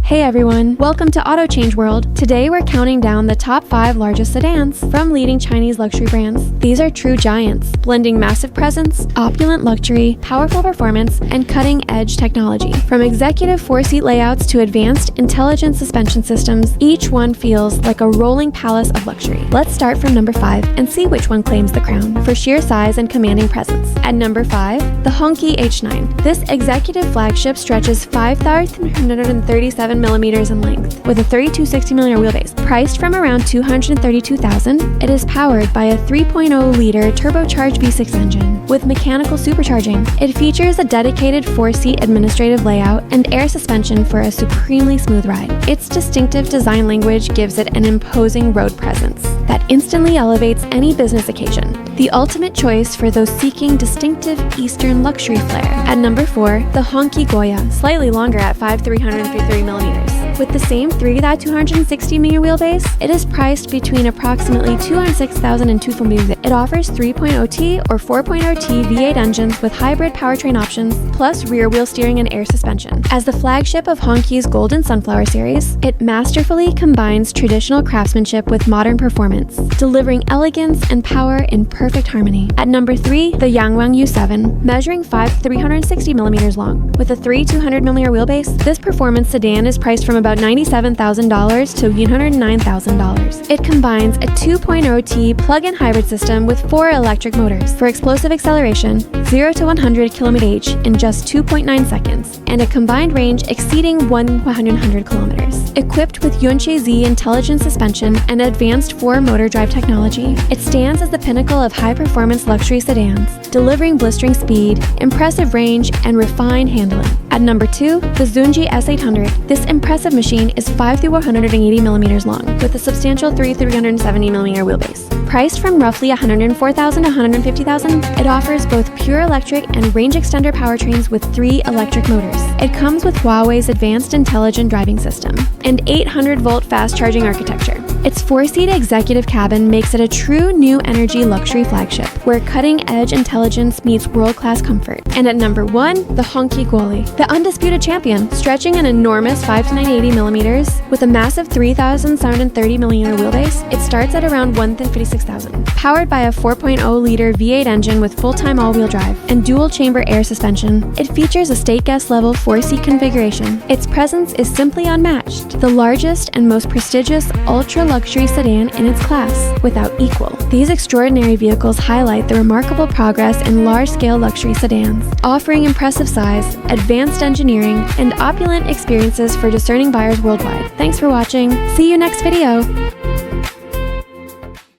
Hey everyone, welcome to Auto Change World. Today we're counting down the top 5 largest sedans from leading Chinese luxury brands. These are true giants, blending massive presence, opulent luxury, powerful performance, and cutting-edge technology. From executive 4-seat layouts to advanced intelligent suspension systems, each one feels like a rolling palace of luxury. Let's start from number 5 and see which one claims the crown for sheer size and commanding presence. At number 5, the Hongqi H9. This executive flagship stretches 5,337 millimeters in length, with a 3260mm wheelbase. Priced from around $232,000, it is powered by a 3.0-liter turbocharged V6 engine with mechanical supercharging. It features a dedicated 4-seat administrative layout and air suspension for a supremely smooth ride. Its distinctive design language gives it an imposing road presence that instantly elevates any business occasion. The ultimate choice for those seeking distinctive Eastern luxury flair. At number 4, the Hongqi Guoya, slightly longer at 5,333mm. With the same 3,260mm wheelbase, it is priced between approximately $206,000 and $240,000. It offers 3.0T or 4.0T V8 engines with hybrid powertrain options, plus rear-wheel steering and air suspension. As the flagship of Hongqi's Golden Sunflower series, it masterfully combines traditional craftsmanship with modern performance, delivering elegance and power in perfect harmony. At number 3, the Yangwang U7, measuring 360mm long. With a 200mm wheelbase, this performance sedan is priced from about $97,000 to $109,000. It combines a 2.0T plug-in hybrid system with 4 electric motors for explosive acceleration, 0 to 100 km/h in just 2.9 seconds, and a combined range exceeding 100 kilometers. Equipped with Zunjie Z intelligent suspension and advanced 4-motor drive technology, it stands as the pinnacle of high-performance luxury sedans, delivering blistering speed, impressive range, and refined handling. At number 2, the Zunjie S800. This impressive machine is 5,180mm long, with a substantial 370mm wheelbase. Priced from roughly $104,000 to $150,000, it offers both pure electric and range extender powertrains with 3 electric motors. It comes with Huawei's advanced intelligent driving system and 800-volt fast-charging architecture. Its 4-seat executive cabin makes it a true new energy luxury flagship, where cutting-edge intelligence meets world-class comfort. And at number 1, the Hongqi Guoli, the undisputed champion, stretching an enormous 5,980mm with a massive 3,730mm wheelbase. It starts at around $156,000. Powered by a 4.0-liter V8 engine with full-time all-wheel drive and dual-chamber air suspension, it features a state-guest-level 4-seat configuration. Its presence is simply unmatched, the largest and most prestigious ultra-luxury sedan in its class, without equal. These extraordinary vehicles highlight the remarkable progress in large-scale luxury sedans, offering impressive size, advanced engineering, and opulent experiences for discerning buyers worldwide. Thanks for watching. See you next video!